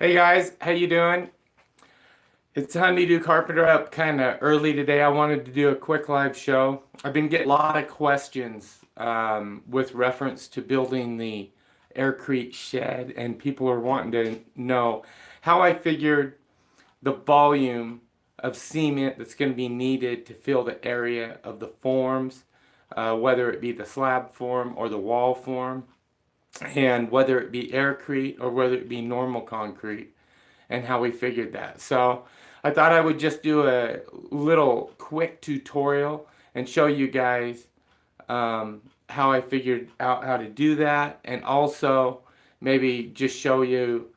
Hey guys, how you doing? It's Honey Do Carpenter up kind of early today. I wanted to do a quick live show. I've been getting a lot of questions with reference to building the aircrete shed, and people are wanting to know how I figured the volume of cement that's going to be needed to fill the area of the forms, whether it be the slab form or the wall form, and whether it be aircrete or whether it be normal concrete, and how we figured that. So I thought I would just do a little quick tutorial and show you guys how I figured out how to do that, and also maybe just show you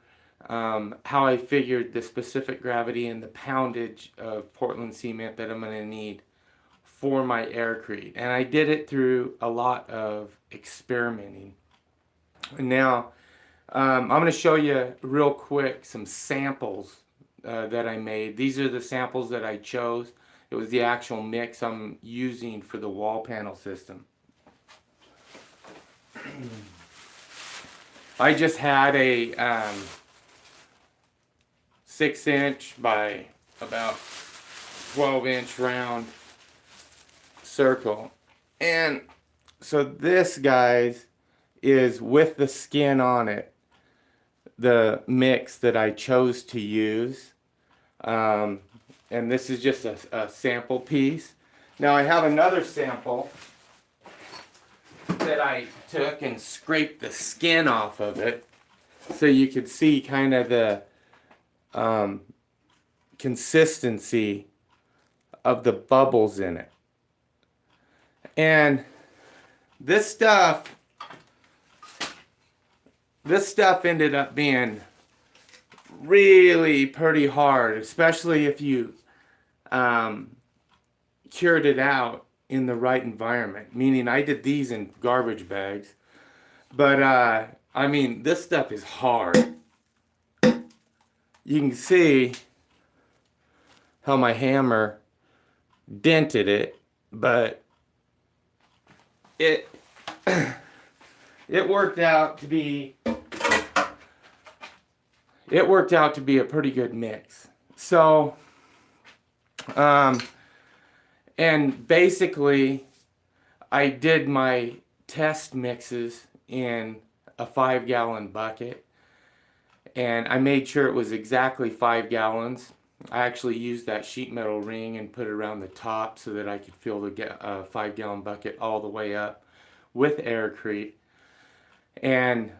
how I figured the specific gravity and the poundage of Portland cement that I'm going to need for my aircrete. And I did it through a lot of experimenting. And now I'm going to show you real quick some samples that I made. These are the samples that I chose. It was the actual mix I'm using for the wall panel system. I just had a 6-inch by about 12-inch round circle. And so this, guys, is with the skin on it, the mix that I chose to use. And this is just a sample piece. Now I have another sample that I took and scraped the skin off of it so you could see kind of the consistency of the bubbles in it. And this stuff ended up being really pretty hard, especially if you cured it out in the right environment. Meaning I did these in garbage bags. But I mean, this stuff is hard. You can see how my hammer dented it, but it worked out to be a pretty good mix. So and basically I did my test mixes in a 5-gallon bucket, and I made sure it was exactly 5 gallons. I actually used that sheet metal ring and put it around the top so that I could fill the 5-gallon bucket all the way up with aircrete. And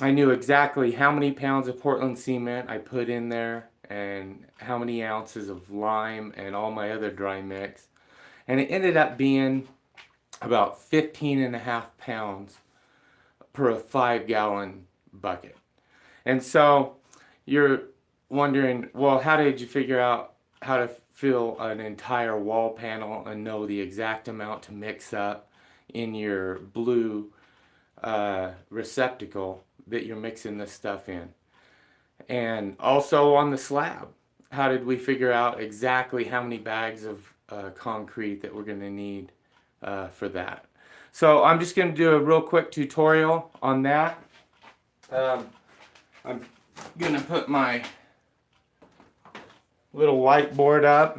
I knew exactly how many pounds of Portland cement I put in there and how many ounces of lime and all my other dry mix. And it ended up being about 15.5 pounds per 5-gallon bucket. And so you're wondering, well, how did you figure out how to fill an entire wall panel and know the exact amount to mix up in your blue receptacle that you're mixing this stuff in? And also on the slab, how did we figure out exactly how many bags of concrete that we're going to need for that? So I'm just going to do a real quick tutorial on that. I'm going to put my little whiteboard up,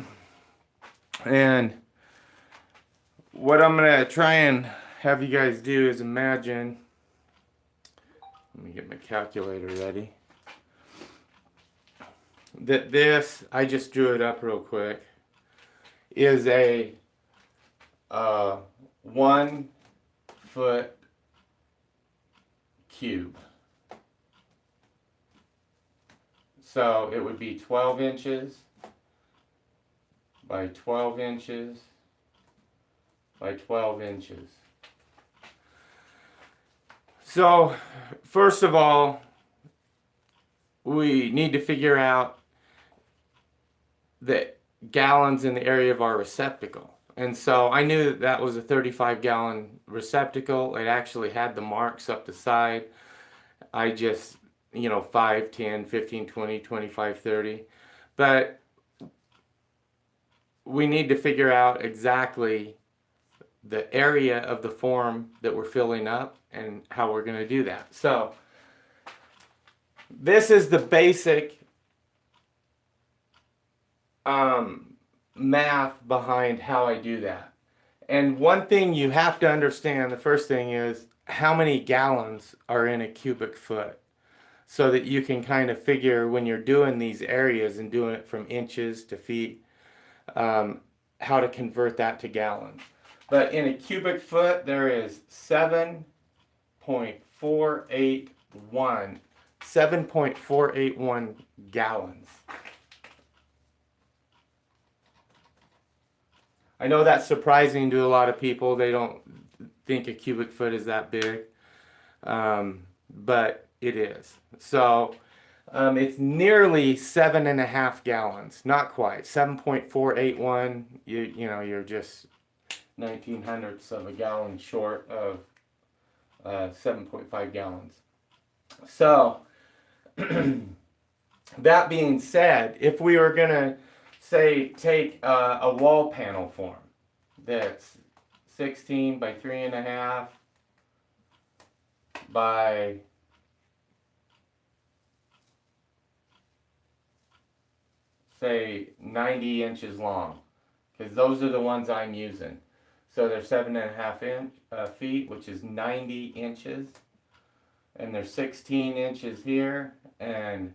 and what I'm going to try and have you guys do is imagine, let me get my calculator ready, that this, I just drew it up real quick, is a 1 foot cube. So it would be 12 inches by 12 inches by 12 inches. So first of all, we need to figure out the gallons in the area of our receptacle. And so I knew that that was a 35-gallon receptacle. It actually had the marks up the side. I just, 5, 10, 15, 20, 25, 30. But we need to figure out exactly the area of the form that we're filling up and how we're going to do that. So this is the basic math behind how I do that. And one thing you have to understand, the first thing is how many gallons are in a cubic foot, so that you can kind of figure when you're doing these areas and doing it from inches to feet, how to convert that to gallons. But in a cubic foot, there is 7.481 gallons. I know that's surprising to a lot of people. They don't think a cubic foot is that big, but it is. So it's nearly 7.5 gallons. Not quite. 7.481. You know, you're just 1900ths of a gallon short of 7.5 gallons. So that being said, if we were gonna say take a wall panel form that's 16 by 3.5 by say 90 inches long, because those are the ones I'm using. So they're 7.5 feet, which is 90 inches, and they're 16 inches here, and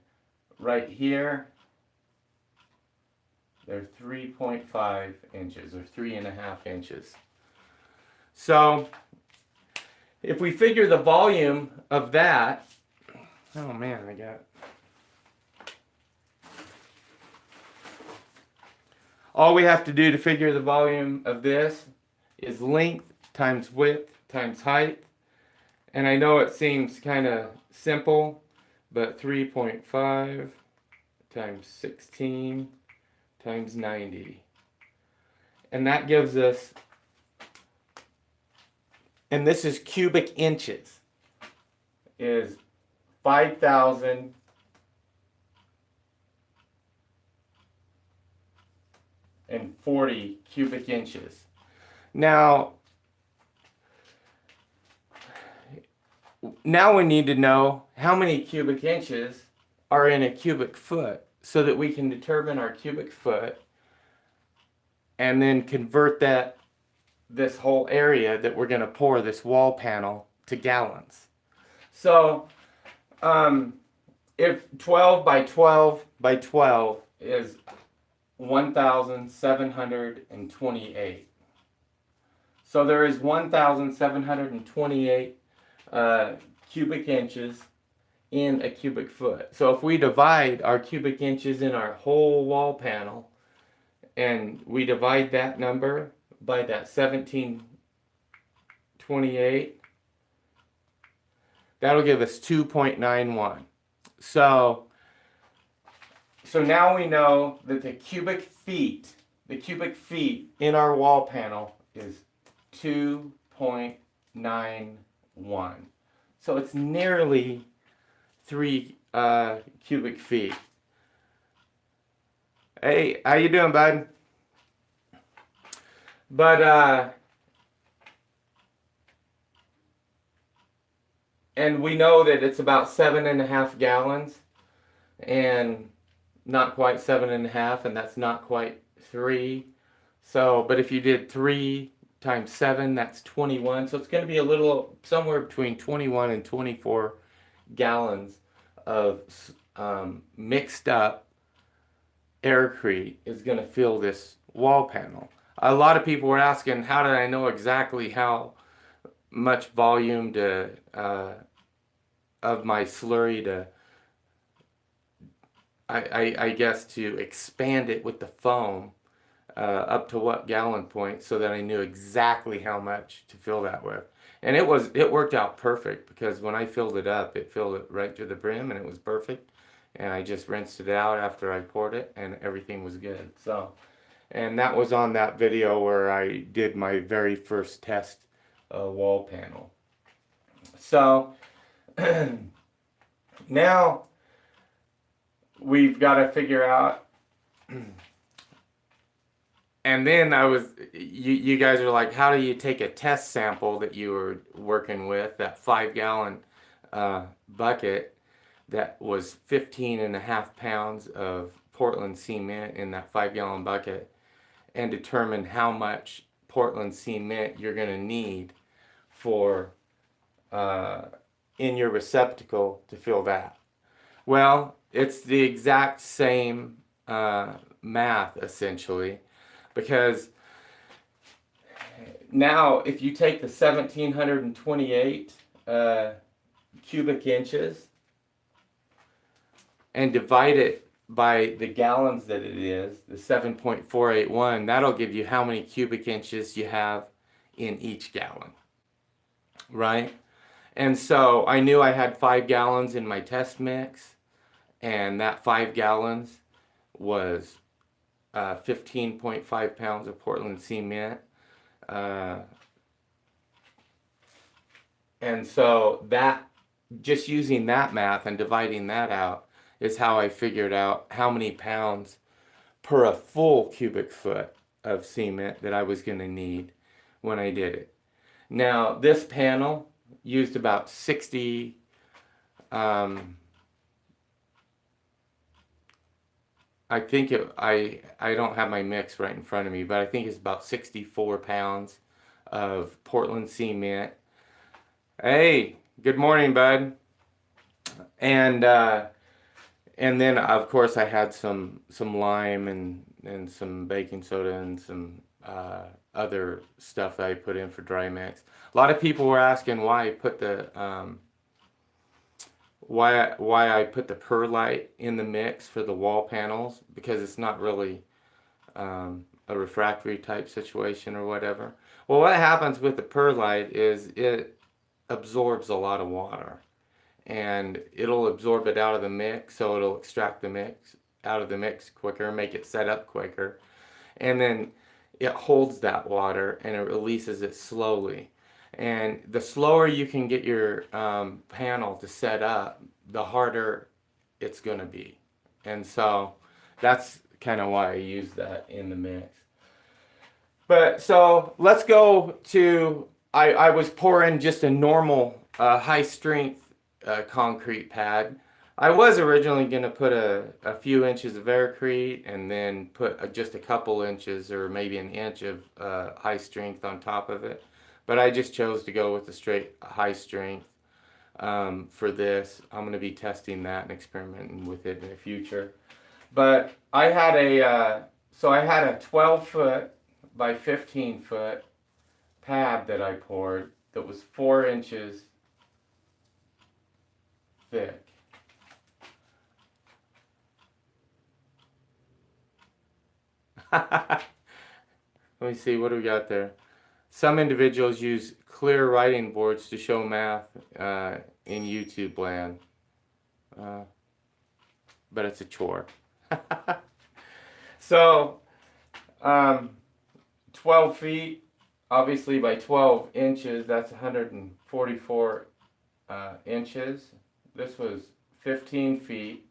right here they're 3.5 inches, or 3.5 inches. So if we figure the volume of that, oh man, I got, all we have to do to figure the volume of this is length times width times height. And I know it seems kind of simple, but 3.5 times 16 times 90. And that gives us, and this is cubic inches, is 5,040 cubic inches. Now we need to know how many cubic inches are in a cubic foot, so that we can determine our cubic foot and then convert this whole area that we're going to pour this wall panel to gallons. So if 12 by 12 by 12 is 1,728. So there is 1,728 cubic inches in a cubic foot. So if we divide our cubic inches in our whole wall panel, and we divide that number by that 1728, that'll give us 2.91. So now we know that the cubic feet in our wall panel is 2.91. So it's nearly 3 cubic feet. Hey, how you doing, bud? But and we know that it's about 7.5 gallons, and not quite 7.5, and that's not quite 3. So, but if you did 3 times 7, that's 21. So it's going to be a little, somewhere between 21 and 24 gallons of mixed up aircrete is going to fill this wall panel. A lot of people were asking, how did I know exactly how much volume to of my slurry to, I guess, to expand it with the foam up to what gallon point, so that I knew exactly how much to fill that with. And it worked out perfect, because when I filled it up, it filled it right to the brim, and it was perfect. And I just rinsed it out after I poured it, and everything was good. So, and that was on that video where I did my very first test wall panel. So now we've got to figure out, and then you guys are like, how do you take a test sample that you were working with, that 5-gallon bucket, that was 15.5 pounds of Portland cement in that 5-gallon bucket, and determine how much Portland cement you're going to need for in your receptacle to fill that. Well, it's the exact same math essentially, because now if you take the 1728 cubic inches and divide it by the gallons that it is, the 7.481, that'll give you how many cubic inches you have in each gallon, right? And so I knew I had 5 gallons in my test mix, and that 5 gallons was 15.5 pounds of Portland cement. And so that, just using that math and dividing that out, is how I figured out how many pounds per a full cubic foot of cement that I was going to need when I did it. Now, this panel used about 60, I think I don't have my mix right in front of me, but I think it's about 64 pounds of Portland cement. Hey, good morning, bud. And then of course I had some lime and some baking soda and some other stuff that I put in for dry mix. A lot of people were asking why I put the why I put the perlite in the mix for the wall panels, because it's not really a refractory type situation or whatever. Well, what happens with the perlite is it absorbs a lot of water, and it'll absorb it out of the mix, so it'll extract the mix out of the mix quicker, make it set up quicker, and then it holds that water and it releases it slowly. And the slower you can get your panel to set up, the harder it's going to be. And so that's kind of why I use that in the mix. But so let's go to, I was pouring just a normal high strength concrete pad. I was originally going to put a few inches of aircrete and then put just a couple inches or maybe an inch of high strength on top of it. But I just chose to go with the straight high strength for this. I'm going to be testing that and experimenting with it in the future. But I had a 12 foot by 15 foot pad that I poured that was 4 inches thick. Let me see, what do we got there? Some individuals use clear writing boards to show math in YouTube land, but it's a chore. So, 12 feet, obviously by 12 inches, that's 144 inches. This was 15 feet.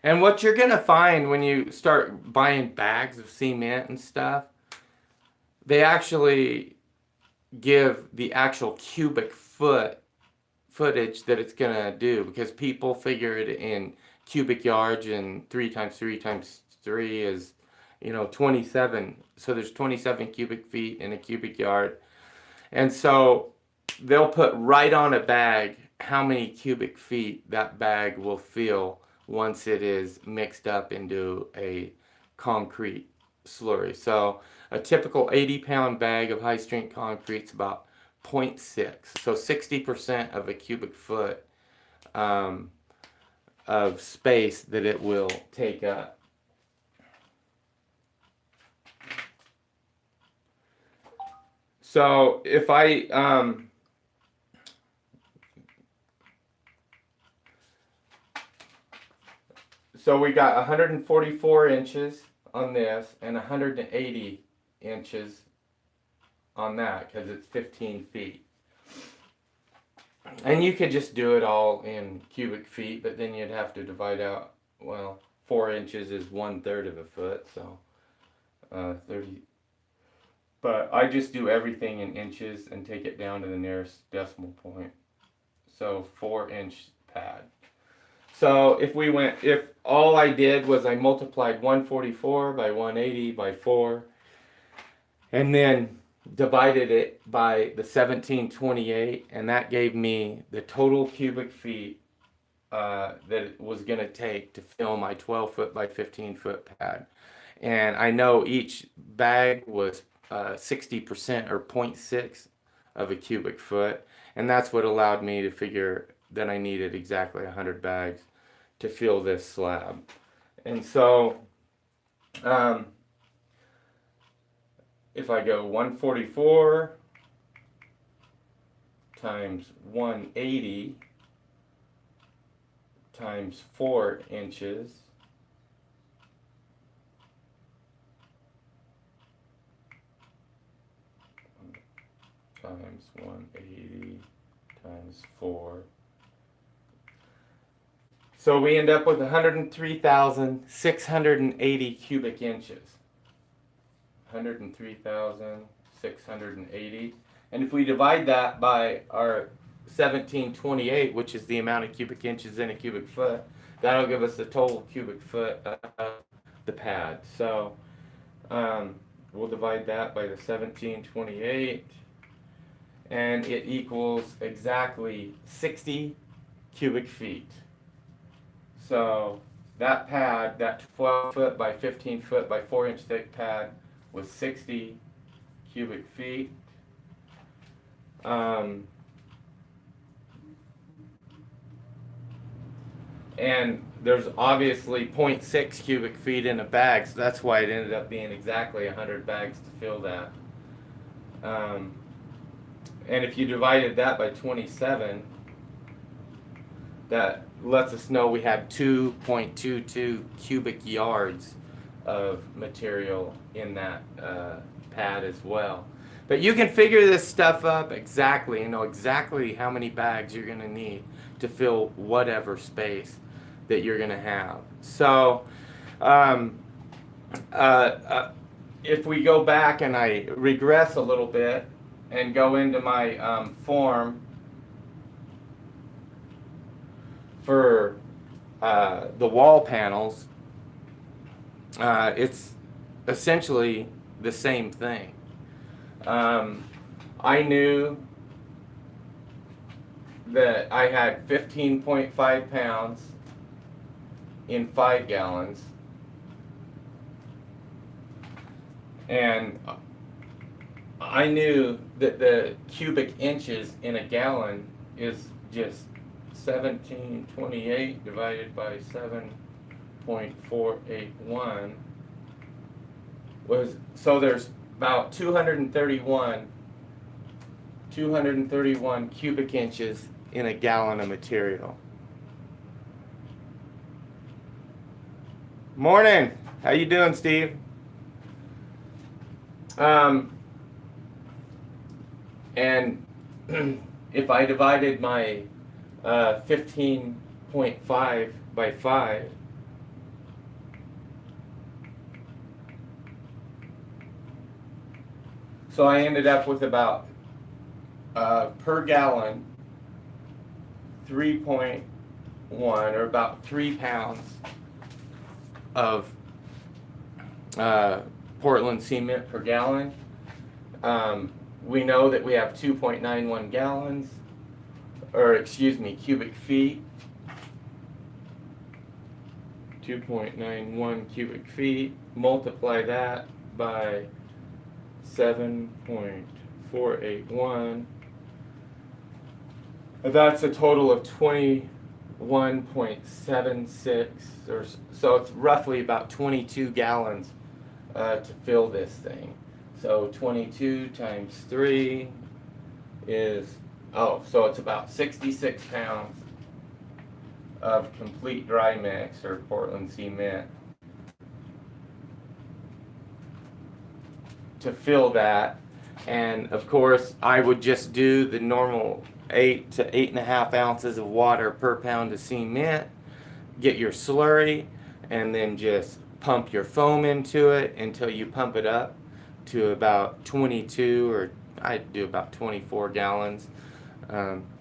And what you're going to find when you start buying bags of cement and stuff, they actually give the actual cubic footage that it's going to do, because people figure it in cubic yards, and 3 times 3 times 3 is, 27. So there's 27 cubic feet in a cubic yard. And so they'll put right on a bag how many cubic feet that bag will fill once it is mixed up into a concrete slurry. So a typical 80-pound bag of high-strength concrete is about 0.6. So 60% of a cubic foot of space that it will take up. So if so we got 144 inches on this and 180 inches on that, because it's 15 feet. And you could just do it all in cubic feet, but then you'd have to divide out, 4 inches is 1/3 of a foot, so 30. But I just do everything in inches and take it down to the nearest decimal point. So 4-inch pad. So if all I did was I multiplied 144 by 180 by 4, and then divided it by the 1728, and that gave me the total cubic feet that it was going to take to fill my 12-foot by 15-foot pad. And I know each bag was 60% or 0.6 of a cubic foot, and that's what allowed me to figure that I needed exactly 100 bags to fill this slab. And so if I go 144 times 180 times 4 inches, times 180 times 4. So we end up with 103,680 cubic inches. 103,680. And if we divide that by our 1728, which is the amount of cubic inches in a cubic foot, that'll give us the total cubic foot of the pad. So we'll divide that by the 1728, and it equals exactly 60 cubic feet. So that pad, that 12-foot by 15-foot by 4-inch thick pad, was 60 cubic feet. And there's obviously 0.6 cubic feet in a bag, so that's why it ended up being exactly 100 bags to fill that. And if you divided that by 27, that lets us know we had 2.22 cubic yards of material in that pad as well. But you can figure this stuff up exactly and know exactly how many bags you're going to need to fill whatever space that you're going to have. So if we go back and I regress a little bit and go into my form for the wall panels, it's essentially the same thing. I knew that I had 15.5 pounds in 5 gallons, and I knew that the cubic inches in a gallon is just 1728 divided by 7.481 was, so there's about 231 cubic inches in a gallon of material. Morning. How you doing, Steve? And if I divided my 15.5 by 5, so I ended up with about per gallon 3.1, or about 3 pounds of Portland cement per gallon. We know that we have 2.91 gallons, or excuse me, cubic feet. 2.91 cubic feet. Multiply that by 7.481. That's a total of 21.76, or so it's roughly about 22 gallons to fill this thing. So 22 times 3 is, so it's about 66 pounds of complete dry mix, or Portland cement, to fill that. And of course I would just do the normal 8 to 8.5 ounces of water per pound of cement, get your slurry, and then just pump your foam into it until you pump it up to about 22, or I'd do about 24 gallons.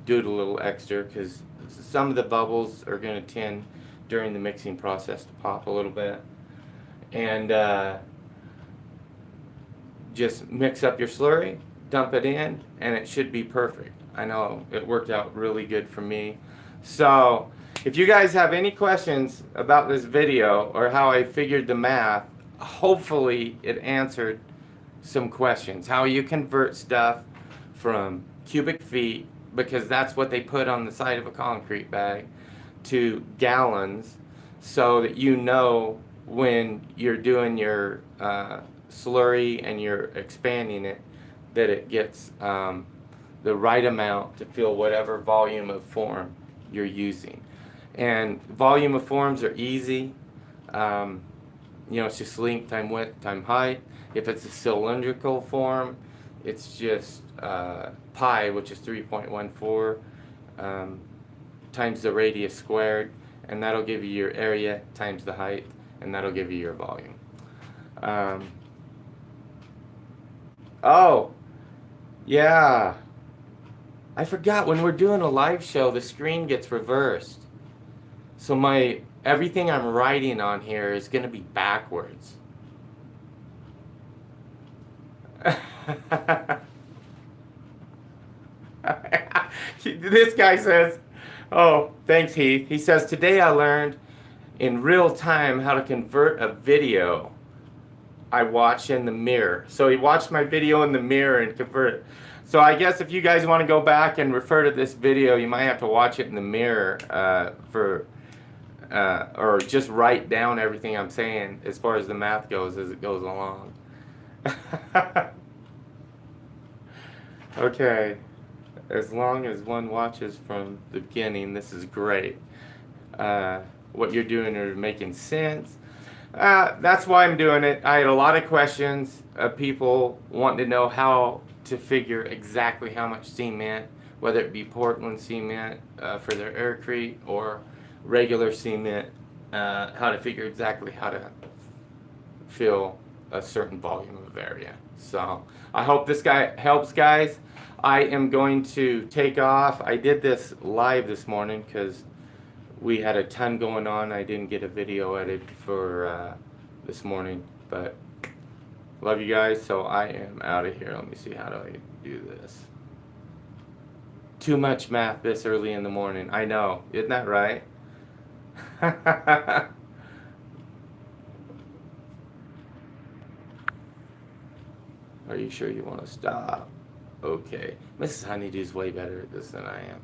do it a little extra because some of the bubbles are going to tend during the mixing process to pop a little bit. And just mix up your slurry, dump it in, and it should be perfect. I know it worked out really good for me. So if you guys have any questions about this video or how I figured the math, hopefully it answered some questions. How you convert stuff from cubic feet, because that's what they put on the side of a concrete bag, to gallons, so that you know when you're doing your slurry and you're expanding it, that it gets the right amount to fill whatever volume of form you're using. And volume of forms are easy. It's just length time width time height. If it's a cylindrical form, it's just pi, which is 3.14 times the radius squared, and that'll give you your area times the height, and that'll give you your volume. Oh, yeah. I forgot, when we're doing a live show, the screen gets reversed. So everything I'm writing on here is going to be backwards. This guy says, oh, thanks Heath. He says, today I learned in real time how to convert a video I watch in the mirror. So he watched my video in the mirror and convert it. So I guess if you guys want to go back and refer to this video, you might have to watch it in the mirror or just write down everything I'm saying as far as the math goes as it goes along. Okay, as long as one watches from the beginning, this is great. What you're doing is making sense. That's why I'm doing it. I had a lot of questions of people wanting to know how to figure exactly how much cement, whether it be Portland cement for their aircrete or regular cement, how to figure exactly how to fill a certain volume of area. So I hope this guy helps, guys. I am going to take off. I did this live this morning because we had a ton going on. I didn't get a video edited for this morning, but love you guys. So I am out of here. Let me see, how do I do this? Too much math this early in the morning. I know, isn't that right? Are you sure you want to stop? Okay. Mrs. Honeydew's way better at this than I am.